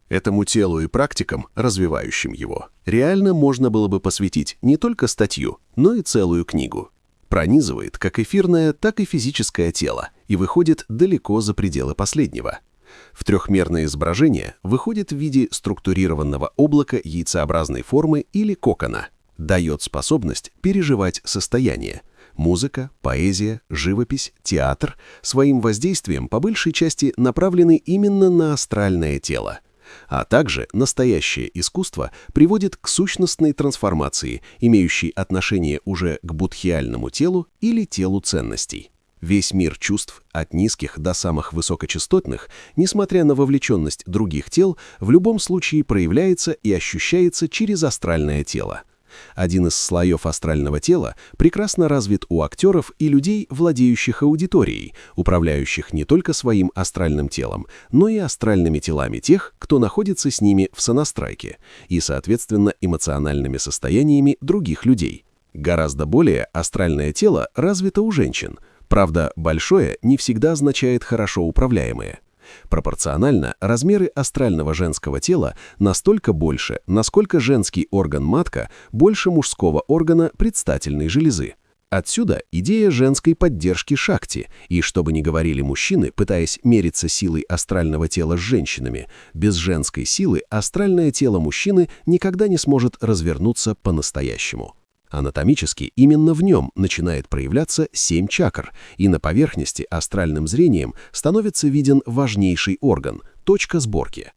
Этому телу и практикам, развивающим его, реально можно было бы посвятить не только статью, но и целую книгу. Пронизывает как эфирное, так и физическое тело и выходит далеко за пределы последнего. В трехмерное изображение выходит в виде структурированного облака яйцеобразной формы или кокона, дает способность переживать состояние. Музыка, поэзия, живопись, театр своим воздействием по большей части направлены именно на астральное тело. А также настоящее искусство приводит к сущностной трансформации, имеющей отношение уже к будхиальному телу или телу ценностей. Весь мир чувств, от низких до самых высокочастотных, несмотря на вовлеченность других тел, в любом случае проявляется и ощущается через астральное тело. Один из слоев астрального тела прекрасно развит у актеров и людей, владеющих аудиторией, управляющих не только своим астральным телом, но и астральными телами тех, кто находится с ними в сонастройке, и, соответственно, эмоциональными состояниями других людей. Гораздо более астральное тело развито у женщин. Правда, большое не всегда означает хорошо управляемое. Пропорционально размеры астрального женского тела настолько больше, насколько женский орган матка больше мужского органа предстательной железы. Отсюда идея женской поддержки шакти, и что бы ни говорили мужчины, пытаясь мериться силой астрального тела с женщинами, без женской силы астральное тело мужчины никогда не сможет развернуться по-настоящему. Анатомически именно в нем начинает проявляться 7 чакр, и на поверхности астральным зрением становится виден важнейший орган – точка сборки.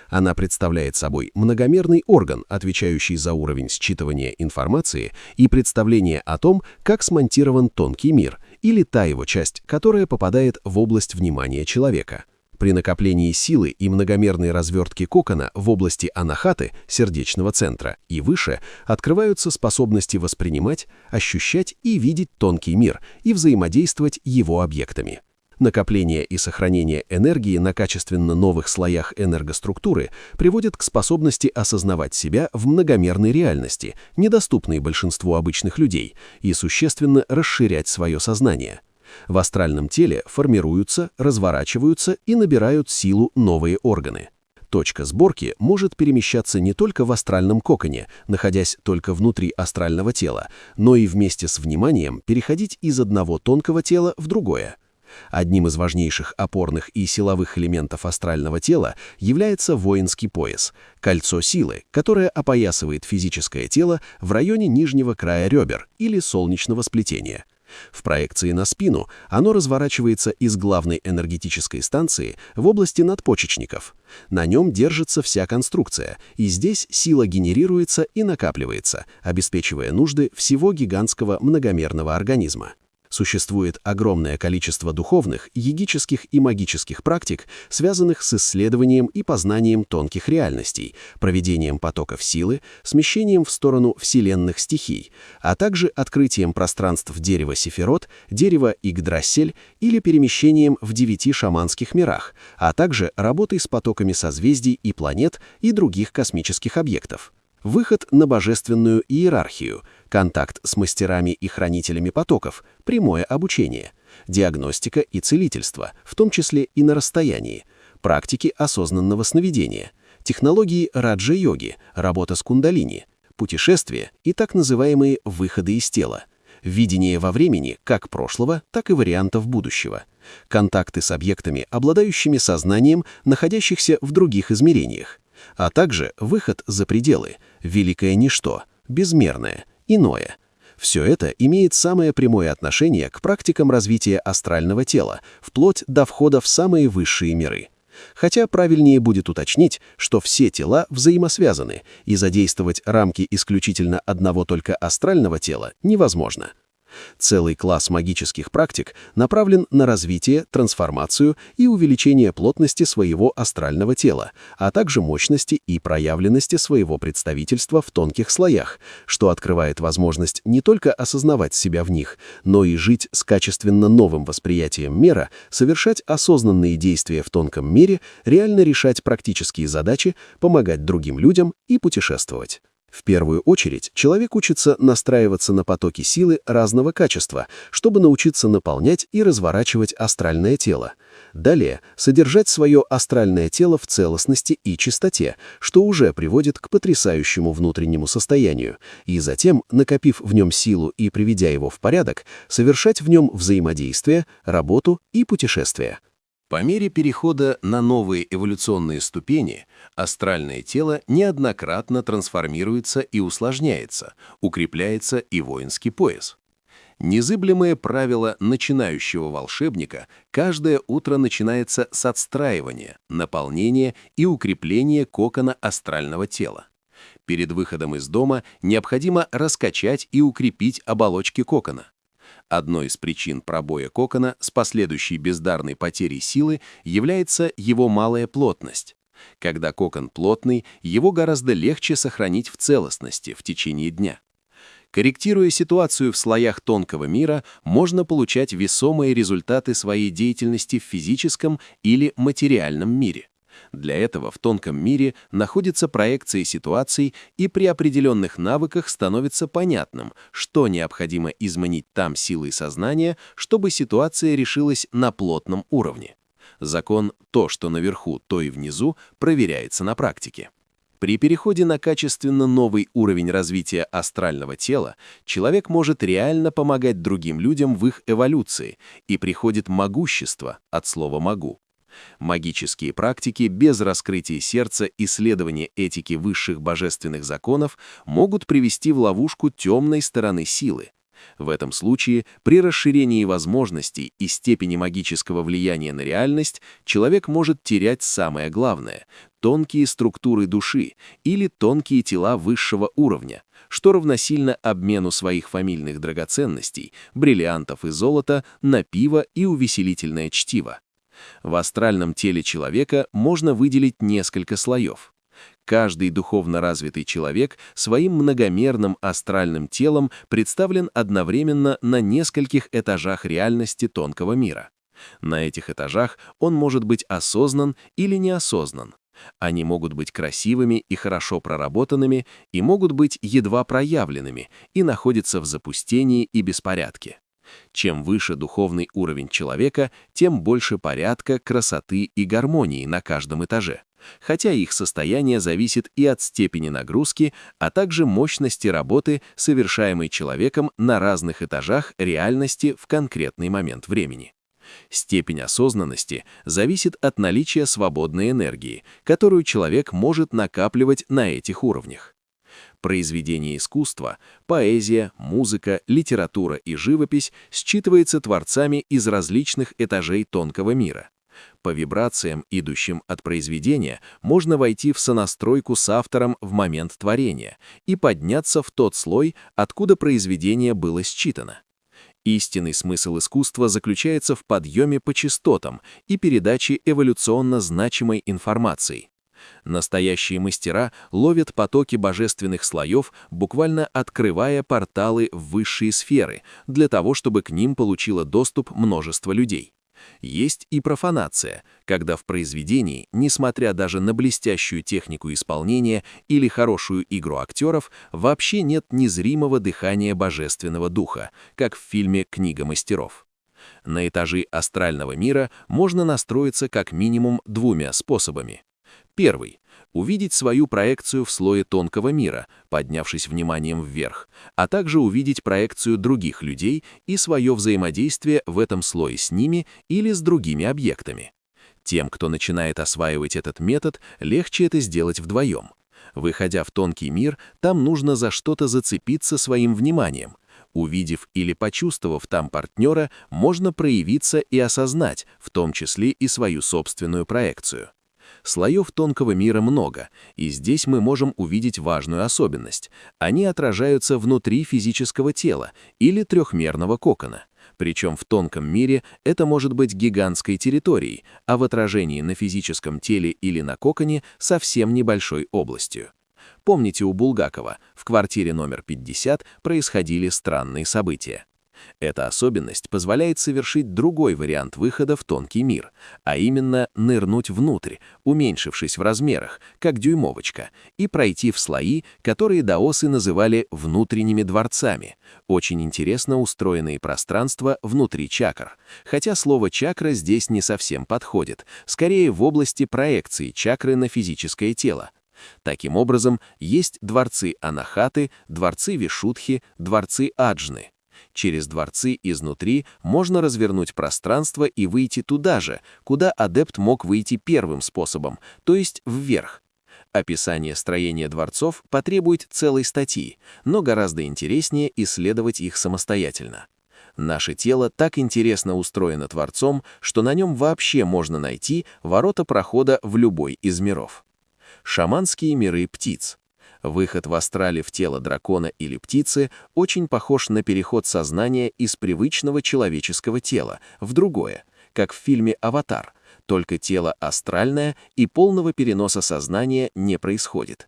Она представляет собой многомерный орган, отвечающий за уровень считывания информации и представления о том, как смонтирован тонкий мир, или та его часть, которая попадает в область внимания человека. При накоплении силы и многомерной развертке кокона в области анахаты, сердечного центра, и выше открываются способности воспринимать, ощущать и видеть тонкий мир и взаимодействовать его объектами. Накопление и сохранение энергии на качественно новых слоях энергоструктуры приводит к способности осознавать себя в многомерной реальности, недоступной большинству обычных людей, и существенно расширять свое сознание. В астральном теле формируются, разворачиваются и набирают силу новые органы. Точка сборки может перемещаться не только в астральном коконе, находясь только внутри астрального тела, но и вместе с вниманием переходить из одного тонкого тела в другое. Одним из важнейших опорных и силовых элементов астрального тела является воинский пояс – кольцо силы, которое опоясывает физическое тело в районе нижнего края ребер или солнечного сплетения. В проекции на спину оно разворачивается из главной энергетической станции в области надпочечников. На нем держится вся конструкция, и здесь сила генерируется и накапливается, обеспечивая нужды всего гигантского многомерного организма. Существует огромное количество духовных, йогических и магических практик, связанных с исследованием и познанием тонких реальностей, проведением потоков силы, смещением в сторону вселенных стихий, а также открытием пространств дерева Сефирот, дерева Игдрассель или перемещением в 9 шаманских мирах, а также работой с потоками созвездий и планет и других космических объектов. Выход на божественную иерархию, контакт с мастерами и хранителями потоков, прямое обучение, диагностика и целительство, в том числе и на расстоянии, практики осознанного сновидения, технологии раджа-йоги, работа с кундалини, путешествия и так называемые выходы из тела, видение во времени как прошлого, так и вариантов будущего, контакты с объектами, обладающими сознанием, находящихся в других измерениях, а также выход за пределы, великое ничто, безмерное, иное. Все это имеет самое прямое отношение к практикам развития астрального тела, вплоть до входа в самые высшие миры. Хотя правильнее будет уточнить, что все тела взаимосвязаны, и задействовать рамки исключительно одного только астрального тела невозможно. Целый класс магических практик направлен на развитие, трансформацию и увеличение плотности своего астрального тела, а также мощности и проявленности своего представительства в тонких слоях, что открывает возможность не только осознавать себя в них, но и жить с качественно новым восприятием мира, совершать осознанные действия в тонком мире, реально решать практические задачи, помогать другим людям и путешествовать. В первую очередь, человек учится настраиваться на потоки силы разного качества, чтобы научиться наполнять и разворачивать астральное тело. Далее, содержать свое астральное тело в целостности и чистоте, что уже приводит к потрясающему внутреннему состоянию, и затем, накопив в нем силу и приведя его в порядок, совершать в нем взаимодействие, работу и путешествия. По мере перехода на новые эволюционные ступени, астральное тело неоднократно трансформируется и усложняется, укрепляется и воинский пояс. Незыблемое правило начинающего волшебника: каждое утро начинается с отстраивания, наполнения и укрепления кокона астрального тела. Перед выходом из дома необходимо раскачать и укрепить оболочки кокона. Одной из причин пробоя кокона с последующей бездарной потерей силы является его малая плотность. Когда кокон плотный, его гораздо легче сохранить в целостности в течение дня. Корректируя ситуацию в слоях тонкого мира, можно получать весомые результаты своей деятельности в физическом или материальном мире. Для этого в тонком мире находятся проекции ситуаций, и при определенных навыках становится понятным, что необходимо изменить там силой сознания, чтобы ситуация решилась на плотном уровне. Закон «то, что наверху, то и внизу» проверяется на практике. При переходе на качественно новый уровень развития астрального тела человек может реально помогать другим людям в их эволюции, и приходит могущество от слова «могу». Магические практики без раскрытия сердца и следования этике высших божественных законов могут привести в ловушку темной стороны силы. В этом случае, при расширении возможностей и степени магического влияния на реальность, человек может терять самое главное — тонкие структуры души или тонкие тела высшего уровня, что равносильно обмену своих фамильных драгоценностей, бриллиантов и золота, на пиво и увеселительное чтиво. В астральном теле человека можно выделить несколько слоев. Каждый духовно развитый человек своим многомерным астральным телом представлен одновременно на нескольких этажах реальности тонкого мира. На этих этажах он может быть осознан или неосознан. Они могут быть красивыми и хорошо проработанными, и могут быть едва проявленными и находятся в запустении и беспорядке. Чем выше духовный уровень человека, тем больше порядка, красоты и гармонии на каждом этаже, хотя их состояние зависит и от степени нагрузки, а также мощности работы, совершаемой человеком на разных этажах реальности в конкретный момент времени. Степень осознанности зависит от наличия свободной энергии, которую человек может накапливать на этих уровнях. Произведение искусства, поэзия, музыка, литература и живопись считывается творцами из различных этажей тонкого мира. По вибрациям, идущим от произведения, можно войти в сонастройку с автором в момент творения и подняться в тот слой, откуда произведение было считано. Истинный смысл искусства заключается в подъеме по частотам и передаче эволюционно значимой информации. Настоящие мастера ловят потоки божественных слоев, буквально открывая порталы в высшие сферы, для того, чтобы к ним получило доступ множество людей. Есть и профанация, когда в произведении, несмотря даже на блестящую технику исполнения или хорошую игру актеров, вообще нет незримого дыхания божественного духа, как в фильме «Книга мастеров». На этажи астрального мира можно настроиться как минимум двумя способами. Первый — увидеть свою проекцию в слое тонкого мира, поднявшись вниманием вверх, а также увидеть проекцию других людей и свое взаимодействие в этом слое с ними или с другими объектами. Тем, кто начинает осваивать этот метод, легче это сделать вдвоем. Выходя в тонкий мир, там нужно за что-то зацепиться своим вниманием. Увидев или почувствовав там партнера, можно проявиться и осознать, в том числе и свою собственную проекцию. Слоев тонкого мира много, и здесь мы можем увидеть важную особенность. Они отражаются внутри физического тела или трехмерного кокона. Причем в тонком мире это может быть гигантской территорией, а в отражении на физическом теле или на коконе совсем небольшой областью. Помните, у Булгакова в квартире номер 50 происходили странные события. Эта особенность позволяет совершить другой вариант выхода в тонкий мир, а именно нырнуть внутрь, уменьшившись в размерах, как дюймовочка, и пройти в слои, которые даосы называли внутренними дворцами, очень интересно устроенные пространства внутри чакр, хотя слово «чакра» здесь не совсем подходит, скорее в области проекции чакры на физическое тело. Таким образом, есть дворцы Анахаты, дворцы Вишудхи, дворцы Аджны. Через дворцы изнутри можно развернуть пространство и выйти туда же, куда адепт мог выйти первым способом, то есть вверх. Описание строения дворцов потребует целой статьи, но гораздо интереснее исследовать их самостоятельно. Наше тело так интересно устроено Творцом, что на нем вообще можно найти ворота прохода в любой из миров. Шаманские миры птиц. Выход в астрале в тело дракона или птицы очень похож на переход сознания из привычного человеческого тела в другое, как в фильме «Аватар», только тело астральное и полного переноса сознания не происходит.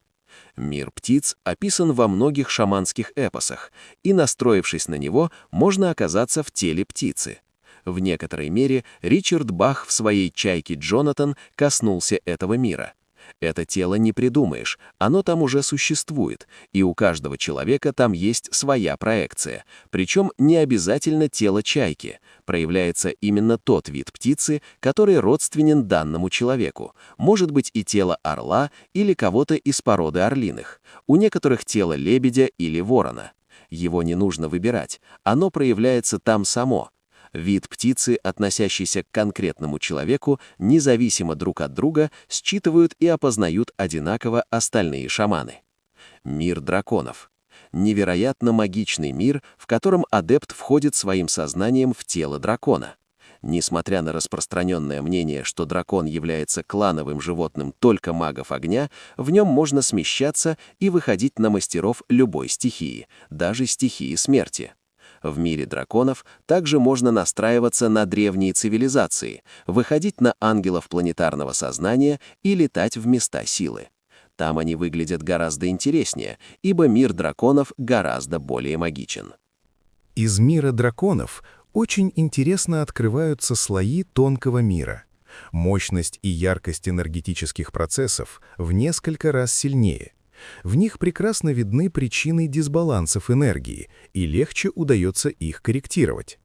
Мир птиц описан во многих шаманских эпосах, и, настроившись на него, можно оказаться в теле птицы. В некоторой мере Ричард Бах в своей «Чайке Джонатан» коснулся этого мира. Это тело не придумаешь, оно там уже существует, и у каждого человека там есть своя проекция, причем не обязательно тело чайки, проявляется именно тот вид птицы, который родственен данному человеку, может быть и тело орла или кого-то из породы орлиных, у некоторых тело лебедя или ворона. Его не нужно выбирать, оно проявляется там само. Вид птицы, относящийся к конкретному человеку, независимо друг от друга, считывают и опознают одинаково остальные шаманы. Мир драконов. Невероятно магичный мир, в котором адепт входит своим сознанием в тело дракона. Несмотря на распространенное мнение, что дракон является клановым животным только магов огня, в нем можно смещаться и выходить на мастеров любой стихии, даже стихии смерти. В мире драконов также можно настраиваться на древние цивилизации, выходить на ангелов планетарного сознания и летать в места силы. Там они выглядят гораздо интереснее, ибо мир драконов гораздо более магичен. Из мира драконов очень интересно открываются слои тонкого мира. Мощность и яркость энергетических процессов в несколько раз сильнее. В них прекрасно видны причины дисбалансов энергии, и легче удается их корректировать.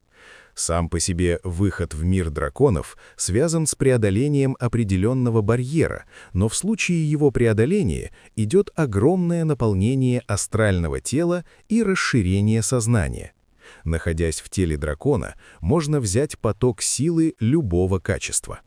Сам по себе выход в мир драконов связан с преодолением определенного барьера, но в случае его преодоления идет огромное наполнение астрального тела и расширение сознания. Находясь в теле дракона, можно взять поток силы любого качества.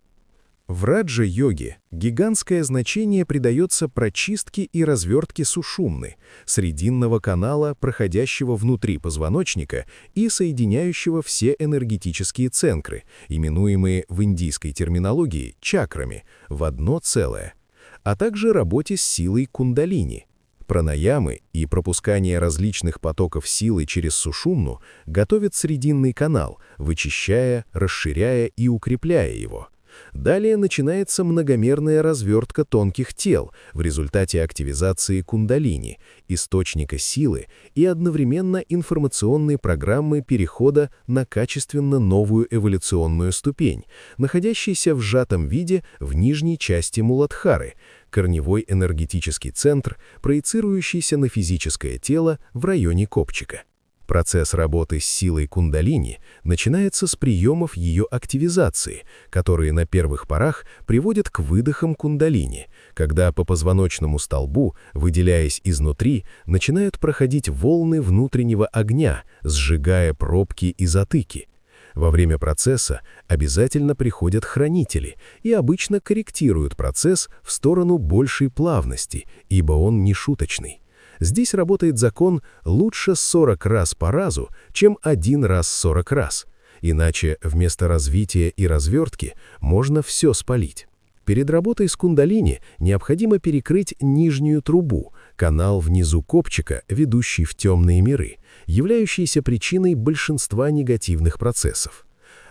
В раджа-йоге гигантское значение придается прочистке и развертке сушумны, срединного канала, проходящего внутри позвоночника и соединяющего все энергетические центры, именуемые в индийской терминологии чакрами, в одно целое, а также работе с силой кундалини. Пранаямы и пропускание различных потоков силы через сушумну готовят срединный канал, вычищая, расширяя и укрепляя его. Далее начинается многомерная развертка тонких тел в результате активизации кундалини, источника силы и одновременно информационной программы перехода на качественно новую эволюционную ступень, находящейся в сжатом виде в нижней части Муладхары, корневой энергетический центр, проецирующийся на физическое тело в районе копчика. Процесс работы с силой кундалини начинается с приемов ее активизации, которые на первых порах приводят к выдохам кундалини, когда по позвоночному столбу, выделяясь изнутри, начинают проходить волны внутреннего огня, сжигая пробки и затыки. Во время процесса обязательно приходят хранители и обычно корректируют процесс в сторону большей плавности, ибо он не шуточный. Здесь работает закон «лучше 40 раз по разу, чем 1 раз 40 раз». Иначе вместо развития и развертки можно все спалить. Перед работой с кундалини необходимо перекрыть нижнюю трубу, канал внизу копчика, ведущий в темные миры, являющийся причиной большинства негативных процессов.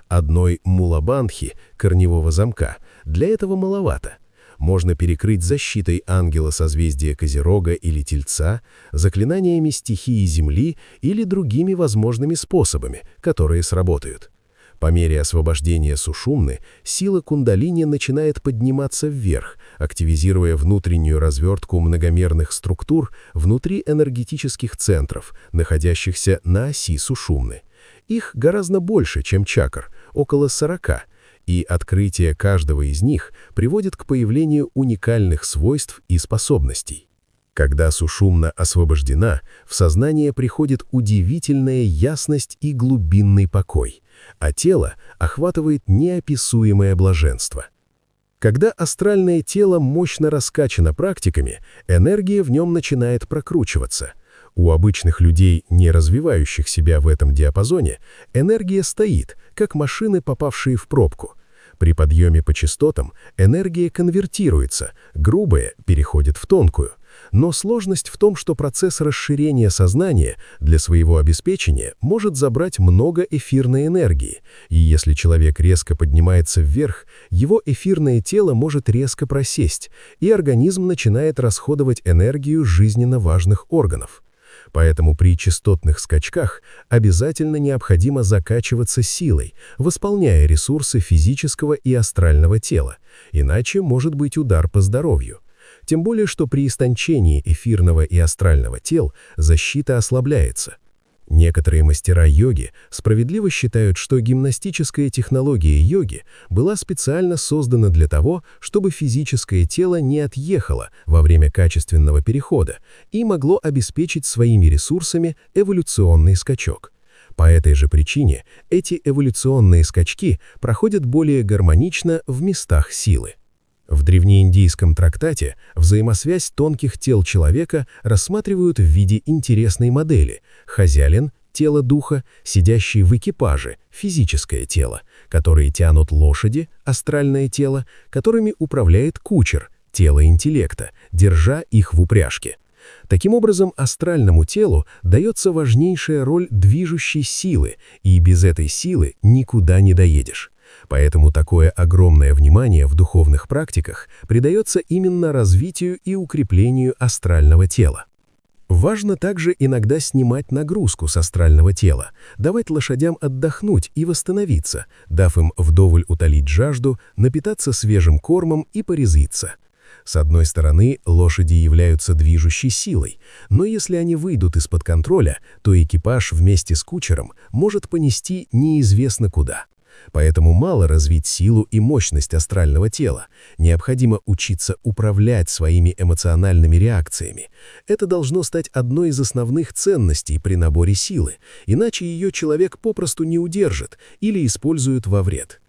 Одной мулабандхи, корневого замка, для этого маловато. можно перекрыть защитой ангела созвездия Козерога или Тельца, заклинаниями стихии Земли или другими возможными способами, которые сработают. По мере освобождения Сушумны сила кундалини начинает подниматься вверх, активизируя внутреннюю развертку многомерных структур внутри энергетических центров, находящихся на оси Сушумны. Их гораздо больше, чем чакр, около 40, и открытие каждого из них приводит к появлению уникальных свойств и способностей. Когда Сушумна освобождена, в сознание приходит удивительная ясность и глубинный покой, а тело охватывает неописуемое блаженство. Когда астральное тело мощно раскачано практиками, энергия в нем начинает прокручиваться. У обычных людей, не развивающих себя в этом диапазоне, энергия стоит, как машины, попавшие в пробку. При подъеме по частотам энергия конвертируется, грубая переходит в тонкую. Но сложность в том, что процесс расширения сознания для своего обеспечения может забрать много эфирной энергии, и если человек резко поднимается вверх, его эфирное тело может резко просесть, и организм начинает расходовать энергию жизненно важных органов. Поэтому при частотных скачках обязательно необходимо закачиваться силой, восполняя ресурсы физического и астрального тела, иначе может быть удар по здоровью. Тем более, что при истончении эфирного и астрального тел защита ослабляется. Некоторые мастера йоги справедливо считают, что гимнастическая технология йоги была специально создана для того, чтобы физическое тело не отъехало во время качественного перехода и могло обеспечить своими ресурсами эволюционный скачок. По этой же причине эти эволюционные скачки проходят более гармонично в местах силы. В древнеиндийском трактате взаимосвязь тонких тел человека рассматривают в виде интересной модели: хозяин – тело духа, сидящий в экипаже – физическое тело, которые тянут лошади – астральное тело, которыми управляет кучер – тело интеллекта, держа их в упряжке. Таким образом, астральному телу дается важнейшая роль движущей силы, и без этой силы никуда не доедешь. Поэтому такое огромное внимание в духовных практиках придается именно развитию и укреплению астрального тела. Важно также иногда снимать нагрузку с астрального тела, давать лошадям отдохнуть и восстановиться, дав им вдоволь утолить жажду, напитаться свежим кормом и порезвиться. С одной стороны, лошади являются движущей силой, но если они выйдут из-под контроля, то экипаж вместе с кучером может понести неизвестно куда. Поэтому мало развить силу и мощность астрального тела, необходимо учиться управлять своими эмоциональными реакциями. Это должно стать одной из основных ценностей при наборе силы, иначе ее человек попросту не удержит или использует во вред.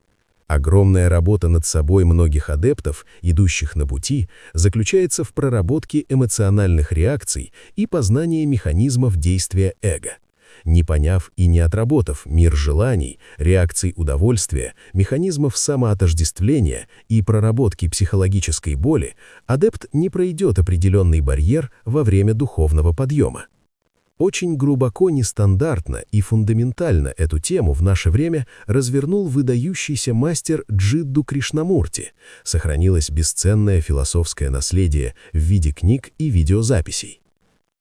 Огромная работа над собой многих адептов, идущих на пути, заключается в проработке эмоциональных реакций и познании механизмов действия эго. Не поняв и не отработав мир желаний, реакций удовольствия, механизмов самоотождествления и проработки психологической боли, адепт не пройдет определенный барьер во время духовного подъема. Очень глубоко нестандартно и фундаментально эту тему в наше время развернул выдающийся мастер Джидду Кришнамурти. Сохранилось бесценное философское наследие в виде книг и видеозаписей.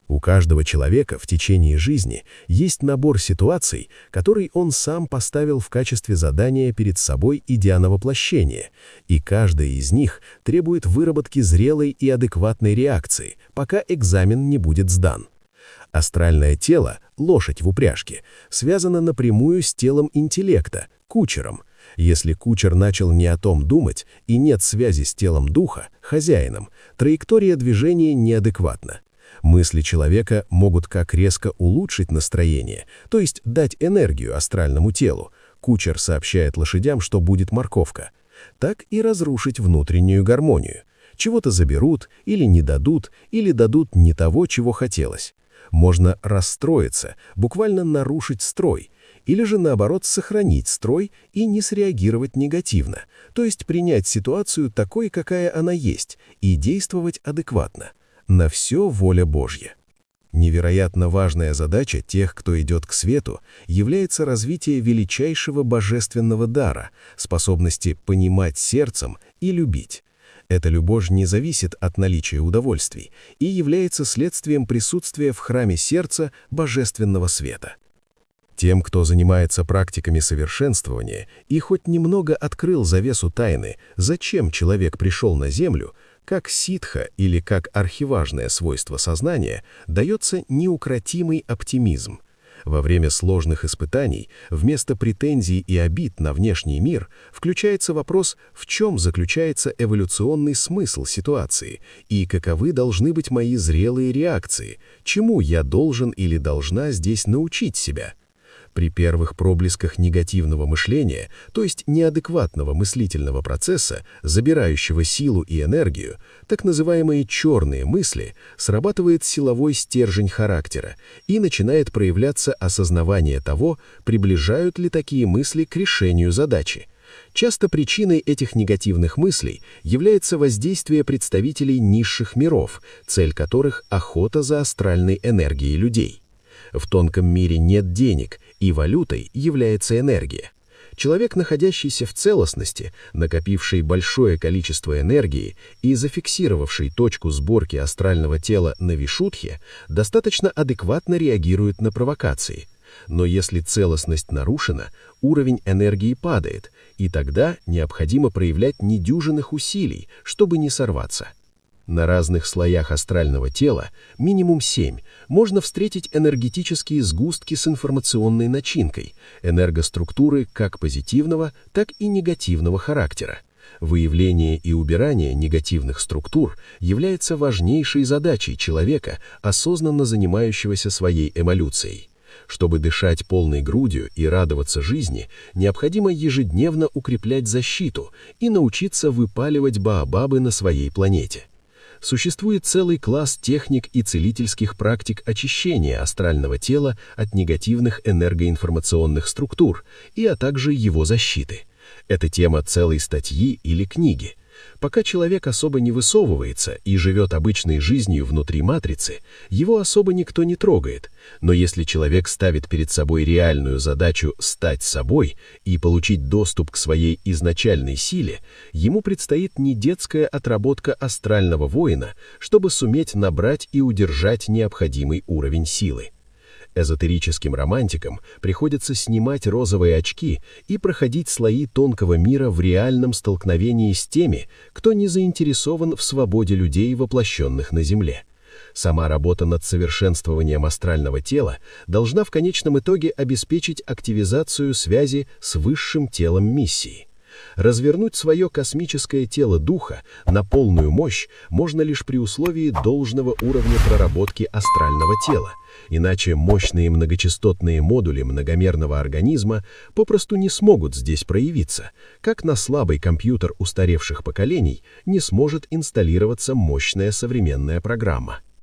У каждого человека в течение жизни есть набор ситуаций, который он сам поставил в качестве задания перед собой идеановоплощения, и каждая из них требует выработки зрелой и адекватной реакции, пока экзамен не будет сдан. Астральное тело, лошадь в упряжке, связано напрямую с телом интеллекта, кучером. Если кучер начал не о том думать и нет связи с телом духа, хозяином, траектория движения неадекватна. Мысли человека могут как резко улучшить настроение, то есть дать энергию астральному телу, кучер сообщает лошадям, что будет морковка, так и разрушить внутреннюю гармонию. Чего-то заберут, или не дадут, или дадут не того, чего хотелось. Можно расстроиться, буквально нарушить строй, или же наоборот сохранить строй и не среагировать негативно, то есть принять ситуацию такой, какая она есть, и действовать адекватно. На все воля Божья. Невероятно важная задача тех, кто идет к свету, является развитие величайшего божественного дара, способности понимать сердцем и любить. Эта любовь не зависит от наличия удовольствий и является следствием присутствия в храме сердца божественного света. Тем, кто занимается практиками совершенствования и хоть немного открыл завесу тайны, зачем человек пришел на Землю, как ситха или как архиважное свойство сознания, дается неукротимый оптимизм. Во время сложных испытаний вместо претензий и обид на внешний мир включается вопрос, в чем заключается эволюционный смысл ситуации и каковы должны быть мои зрелые реакции, чему я должен или должна здесь научить себя. При первых проблесках негативного мышления, то есть неадекватного мыслительного процесса, забирающего силу и энергию, так называемые черные мысли, срабатывает силовой стержень характера и начинает проявляться осознавание того, приближают ли такие мысли к решению задачи. Часто причиной этих негативных мыслей является воздействие представителей низших миров, цель которых – охота за астральной энергией людей. В тонком мире нет денег, и валютой является энергия. Человек, находящийся в целостности, накопивший большое количество энергии и зафиксировавший точку сборки астрального тела на вишудхе, достаточно адекватно реагирует на провокации. Но если целостность нарушена, уровень энергии падает, и тогда необходимо проявлять недюжинных усилий, чтобы не сорваться. На разных слоях астрального тела, минимум 7, можно встретить энергетические сгустки с информационной начинкой, энергоструктуры как позитивного, так и негативного характера. Выявление и убирание негативных структур является важнейшей задачей человека, осознанно занимающегося своей эволюцией. Чтобы дышать полной грудью и радоваться жизни, необходимо ежедневно укреплять защиту и научиться выпаливать баобабы на своей планете. Существует целый класс техник и целительских практик очищения астрального тела от негативных энергоинформационных структур а также его защиты. Это тема целой статьи или книги. Пока человек особо не высовывается и живет обычной жизнью внутри матрицы, его особо никто не трогает. Но если человек ставит перед собой реальную задачу стать собой и получить доступ к своей изначальной силе, ему предстоит не детская отработка астрального воина, чтобы суметь набрать и удержать необходимый уровень силы. Эзотерическим романтикам приходится снимать розовые очки и проходить слои тонкого мира в реальном столкновении с теми, кто не заинтересован в свободе людей, воплощенных на Земле. Сама работа над совершенствованием астрального тела должна в конечном итоге обеспечить активизацию связи с высшим телом миссии. Развернуть свое космическое тело духа на полную мощь можно лишь при условии должного уровня проработки астрального тела, иначе мощные многочастотные модули многомерного организма попросту не смогут здесь проявиться, как на слабый компьютер устаревших поколений не сможет инсталлироваться мощная современная программа.